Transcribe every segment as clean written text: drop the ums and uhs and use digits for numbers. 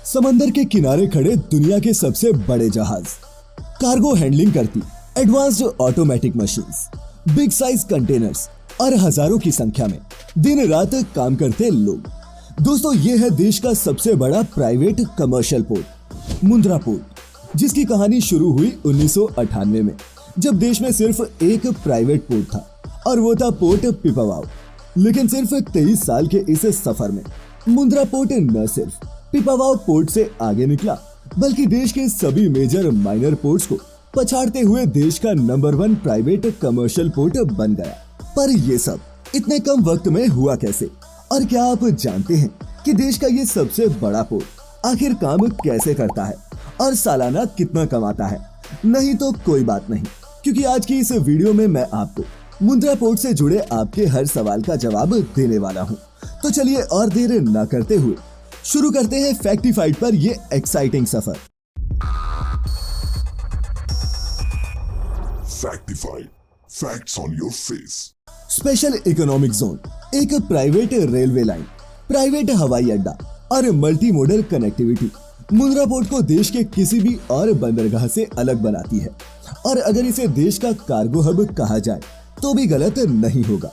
समंदर के किनारे खड़े दुनिया के सबसे बड़े जहाज, कार्गो हैंडलिंग करती advanced automatic machines, big size containers और हजारों की संख्या में दिन रात काम करते लोग। दोस्तों, ये है देश का सबसे बड़ा private commercial port, Mundra port, जिसकी कहानी शुरू हुई 1998 में, जब देश में सिर्फ एक प्राइवेट पोर्ट था और वो था पोर्ट पिपावाव। लेकिन सिर्फ 23 साल के इस सफर में मुंद्रा पोर्ट न सिर्फ पिपावाव पोर्ट से आगे निकला, बल्कि देश के सभी मेजर माइनर पोर्ट्स को पछाड़ते हुए देश का नंबर 1 प्राइवेट कमर्शियल पोर्ट बन गया। पर ये सब इतने कम वक्त में हुआ कैसे? और क्या आप जानते हैं कि देश का ये सबसे बड़ा पोर्ट आखिर काम कैसे करता है और सालाना कितना कमाता है? नहीं तो कोई बात नहीं, क्योंकि आज की इस वीडियो में मैं आपको मुंद्रा पोर्ट से जुड़े आपके हर सवाल का जवाब देने वाला हूँ। तो चलिए और देर न करते हुए शुरू करते हैं फैक्टिफाइड पर ये एक्साइटिंग सफर। Factified, facts on your face. Special economic zone, एक प्राइवेट रेलवे लाइन, प्राइवेट हवाई अड्डा और multi modal connectivity Mundra port को देश के किसी भी और बंदरगाह से अलग बनाती है। और अगर इसे देश का कार्गो हब कहा जाए तो भी गलत नहीं होगा।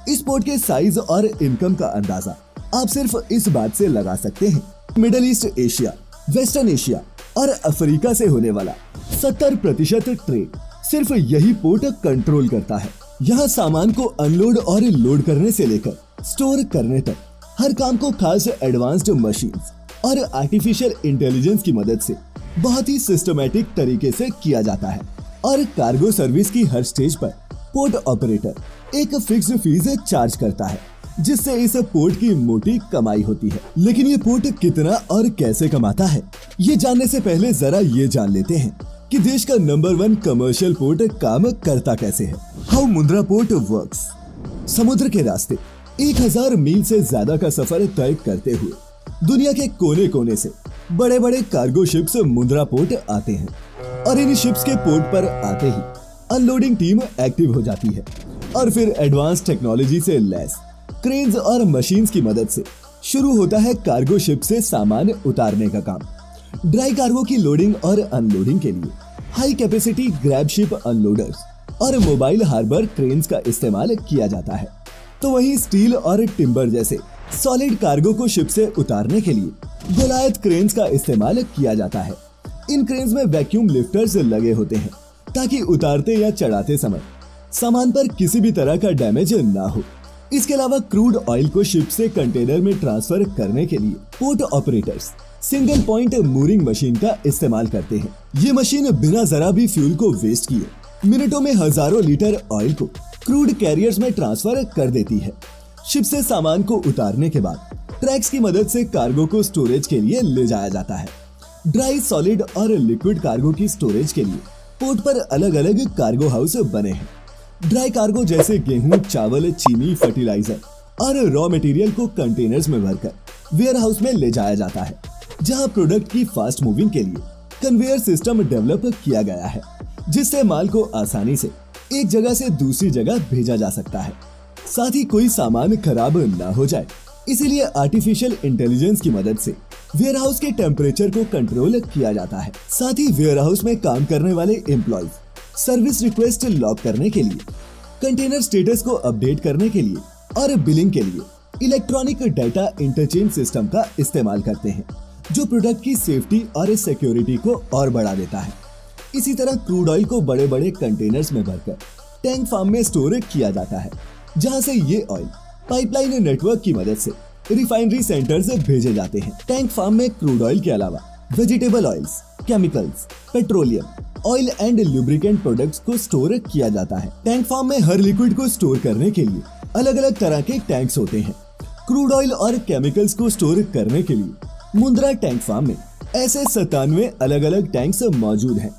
इस पोर्ट के साइज और इनकम का अंदाजा आप सिर्फ इस बात से लगा सकते हैं, middle east Asia, western Asia और अफ्रीका से होने वाला 70% ट्रेड सिर्फ यही पोर्ट कंट्रोल करता है। यहाँ सामान को अनलोड और लोड करने से लेकर स्टोर करने तक हर काम को खास एडवांस्ड मशीन्स और आर्टिफिशियल इंटेलिजेंस की मदद से बहुत ही सिस्टमैटिक तरीके से किया जाता है। और कार्गो सर्विस की हर स्टेज पर पोर्ट ऑपरेटर एक फिक्स्ड फीस चार्ज करता है, जिससे इस पोर्ट की मोटी कमाई होती है। लेकिन ये पोर्ट कितना और कैसे कमाता है, ये जानने से पहले जरा ये जान लेते हैं कि देश का नंबर 1 कमर्शियल पोर्ट काम करता कैसे है। How Mundra port works. समुद्र के रास्ते 1000 मील से ज्यादा का सफर तय करते हुए दुनिया के कोने कोने से बड़े बड़े कार्गो शिप्स मुंद्रा पोर्ट आते हैं। और इन शिप्स के पोर्ट पर आते ही अनलोडिंग टीम एक्टिव हो जाती है और फिर एडवांस टेक्नोलॉजी से लैस क्रेन्स और मशीन्स की मदद से शुरू होता है कार्गो शिप से सामान उतारने का काम। ड्राई कार्गो की लोडिंग और अनलोडिंग के लिए हाई कैपेसिटी ग्रैब शिप अनलोडर्स और मोबाइल हार्बर क्रेन्स का इस्तेमाल किया जाता है। तो वहीं स्टील और टिम्बर जैसे सॉलिड कार्गो को शिप से उतारने के लिए गोलायत क्रेन्स का इस्तेमाल किया जाता है। इन क्रेन्स में वैक्यूम लिफ्टर्स लगे होते हैं ताकि उतारते या चढ़ाते समय सामान पर किसी भी तरह का डैमेज ना हो। इसके अलावा क्रूड ऑयल को शिप से कंटेनर में ट्रांसफर करने के लिए port operators single point mooring machine का इस्तेमाल करते हैं। ये मशीन बिना जरा भी फ्यूल को वेस्ट किए मिनटों में हजारों लीटर ऑयल को क्रूड कैरियर्स में ट्रांसफर कर देती है। शिप से सामान को उतारने के बाद ट्रैक्स की मदद से कार्गो को स्टोरेज के लिए ले जाया जाता है। ड्राई, सॉलिड और लिक्विड कार्गो की स्टोरेज के लिए पोर्ट पर अलग अलग कार्गो हाउस बने हैं। ड्राई कार्गो जैसे गेहूं, चावल, चीनी, फर्टिलाइजर और रॉ मटेरियल को कंटेनर्स में भरकर वेयर हाउस में ले जाया जाता है, जहां प्रोडक्ट की फास्ट मूविंग के लिए कन्वेयर सिस्टम डेवलप किया गया है, जिससे माल को आसानी से एक जगह से दूसरी जगह भेजा जा सकता है। साथ ही कोई सामान खराब ना हो जाए, इसीलिए आर्टिफिशियल इंटेलिजेंस की मदद से वेयर हाउस के टेम्परेचर को कंट्रोल किया जाता है। साथ ही वेयर हाउस में काम करने वाले एम्प्लॉइज सर्विस रिक्वेस्ट लॉक करने के लिए, कंटेनर स्टेटस को अपडेट करने के लिए और बिलिंग के लिए इलेक्ट्रॉनिक डाटा इंटरचेंज सिस्टम का इस्तेमाल करते हैं, जो प्रोडक्ट की सेफ्टी और सिक्योरिटी को और बढ़ा देता है। इसी तरह क्रूड ऑयल को बड़े बड़े कंटेनर्स में भरकर टैंक फार्म में स्टोर किया जाता है, जहां से ये ऑयल पाइपलाइन नेटवर्क की मदद से रिफाइनरी सेंटर से भेजे जाते हैं। टैंक फार्म में क्रूड ऑयल के अलावा vegetable oils, chemicals, petroleum, oil and lubricant products को स्टोर किया जाता है। टैंक फार्म में हर लिक्विड को स्टोर करने के लिए अलग अलग तरह के टैंक्स होते हैं। क्रूड ऑयल और केमिकल्स को स्टोर करने के लिए मुंद्रा टैंक फार्म में ऐसे 97 अलग अलग टैंक्स मौजूद हैं,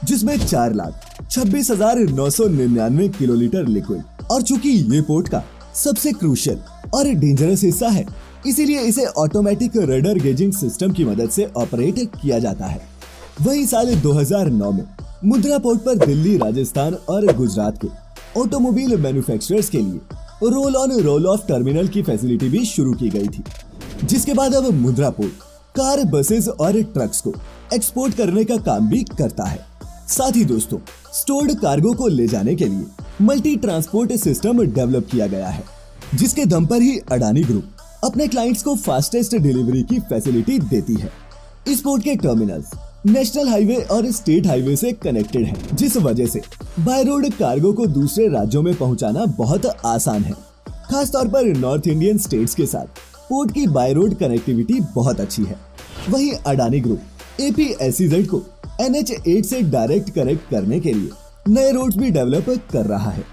जिसमें 4,26,999 किलोलीटर लिक्विड। और चूंकि ये पोर्ट का सबसे क्रूशियल और डेंजरस हिस्सा है, इसीलिए इसे ऑटोमेटिक रडार गेजिंग सिस्टम की मदद से ऑपरेट किया जाता है। वही साल 2009 में मुंद्रा पोर्ट पर दिल्ली, राजस्थान और गुजरात के ऑटोमोबाइल मैन्युफैक्चरर्स के लिए roll on roll of terminal की फैसिलिटी भी शुरू की गई थी, जिसके बाद अब मुंद्रा पोर्ट कार, बसेस और ट्रक्स को एक्सपोर्ट करने का काम भी करता है। साथ ही दोस्तों, स्टोर्ड कार्गो को ले जाने के लिए मल्टी ट्रांसपोर्ट सिस्टम डेवलप किया गया है, जिसके दम पर ही अडानी ग्रुप अपने क्लाइंट्स को फास्टेस्ट डिलीवरी की फैसिलिटी देती है। इस पोर्ट के टर्मिनल्स नेशनल हाईवे और स्टेट हाईवे से कनेक्टेड हैं, जिस वजह से बाय रोड कार्गो को दूसरे राज्यों में पहुंचाना बहुत आसान है। खास तौर पर नॉर्थ इंडियन स्टेट्स के साथ पोर्ट की बाय रोड कनेक्टिविटी बहुत अच्छी है। वहीं अडानी ग्रुप APSEZ को NH8 से डायरेक्ट कनेक्ट करने के लिए नए रोड्स भी डेवलप कर रहा है।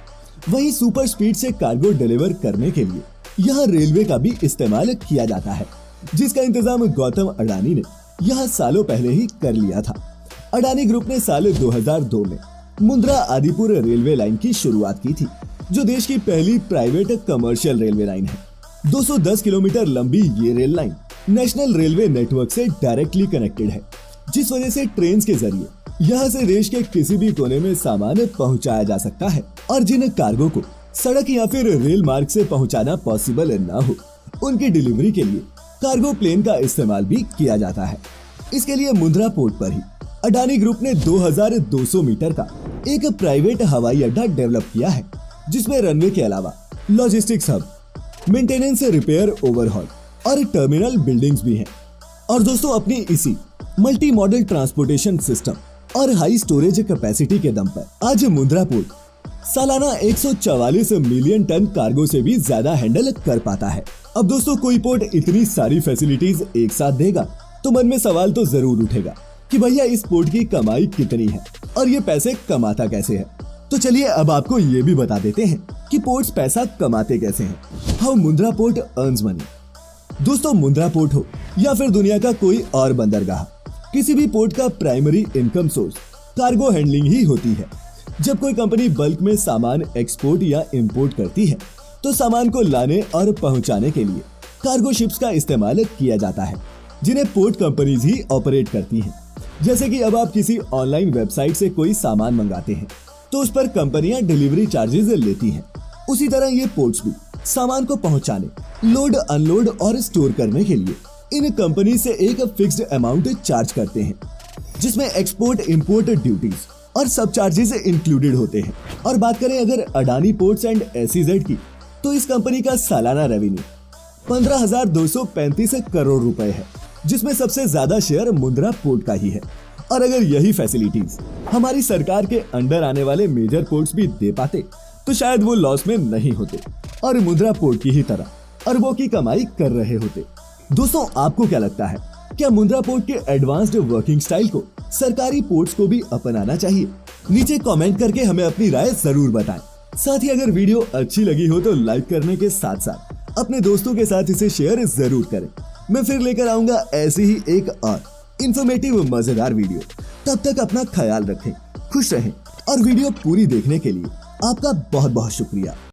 वहीं सुपर स्पीड से कार्गो डिलीवर करने के लिए यहाँ रेलवे का भी इस्तेमाल किया जाता है, जिसका इंतजाम गौतम अडानी ने यहाँ सालों पहले ही कर लिया था। अडानी ग्रुप ने साल 2002 में मुंद्रा आदिपुर रेलवे लाइन की शुरुआत की थी, जो देश की पहली प्राइवेट कमर्शियल रेलवे लाइन है। 210 किलोमीटर लंबी ये rail line national railway network से डायरेक्टली कनेक्टेड है, जिस वजह से ट्रेन के जरिए यहाँ से देश के किसी भी कोने में सामान पहुँचाया जा सकता है। और जिन कार्गो को सड़क या फिर रेल मार्ग से पहुँचाना पॉसिबल न हो, उनकी डिलीवरी के लिए कार्गो प्लेन का इस्तेमाल भी किया जाता है। इसके लिए मुंद्रा पोर्ट पर ही अडानी ग्रुप ने 2200 मीटर का एक प्राइवेट हवाई अड्डा डेवलप किया है, जिसमें रनवे के अलावा logistics hub, maintenance, repair, overhaul और टर्मिनल बिल्डिंग्स भी हैं। और दोस्तों, अपनी इसी मल्टी मॉडल ट्रांसपोर्टेशन सिस्टम और हाई स्टोरेज कैपेसिटी के दम पर आज मुंद्रा पोर्ट सालाना 144 मिलियन टन कार्गो से भी ज्यादा हैंडल कर पाता है। अब दोस्तों, कोई पोर्ट इतनी सारी फैसिलिटीज एक साथ देगा तो मन में सवाल तो जरूर उठेगा कि भैया इस पोर्ट की कमाई कितनी है और ये पैसे कमाता कैसे है। तो चलिए अब आपको ये भी बता देते हैं कि पोर्ट्स पैसा कमाते कैसे हैं। How Mundra port earns money. दोस्तों, मुंद्रा पोर्ट हो या फिर दुनिया का कोई और बंदरगाह, किसी भी पोर्ट का primary income source cargo handling ही होती है। जब कोई कंपनी बल्क में सामान एक्सपोर्ट या इंपोर्ट करती है तो सामान को लाने और पहुंचाने के लिए कार्गो शिप्स का इस्तेमाल किया जाता है, जिन्हें पोर्ट कंपनीज ही ऑपरेट करती हैं। जैसे कि अब आप किसी ऑनलाइन वेबसाइट से कोई सामान मंगाते हैं तो उस पर कंपनियां डिलीवरी चार्जेस लेती हैं। उसी तरह ये पोर्ट्स भी सामान को पहुंचाने, लोड, अनलोड और स्टोर करने के लिए इन कंपनी से एक फिक्स्ड अमाउंट चार्ज करते हैं, जिसमें एक्सपोर्ट इंपोर्ट ड्यूटीज और सब चार्जेस इंक्लूडेड होते हैं। और बात करें अगर अडानी पोर्ट्स एंड SEZ की, तो इस कंपनी का सालाना रेवेन्यू 15,235 करोड़ रुपए है, जिसमें सबसे ज्यादा शेयर मुंद्रा पोर्ट का ही है। और अगर यही फैसिलिटीज हमारी सरकार के अंडर आने वाले मेजर पोर्ट्स भी दे पाते तो शायद वो लॉस में नहीं होते और मुंद्रा पोर्ट की ही तरह अरबों की कमाई कर रहे होते। दोस्तों, आपको क्या लगता है, क्या मुंद्रा पोर्ट के एडवांस्ड वर्किंग स्टाइल को सरकारी पोर्ट्स को भी अपनाना चाहिए? नीचे कमेंट करके हमें अपनी राय जरूर बताएं। साथ ही अगर वीडियो अच्छी लगी हो तो लाइक करने के साथ साथ अपने दोस्तों के साथ इसे शेयर जरूर करें। मैं फिर लेकर आऊंगा ऐसी ही एक और इंफॉर्मेटिव मजेदार वीडियो। तब तक अपना ख्याल रखें, खुश रहें और वीडियो पूरी देखने के लिए आपका बहुत बहुत शुक्रिया।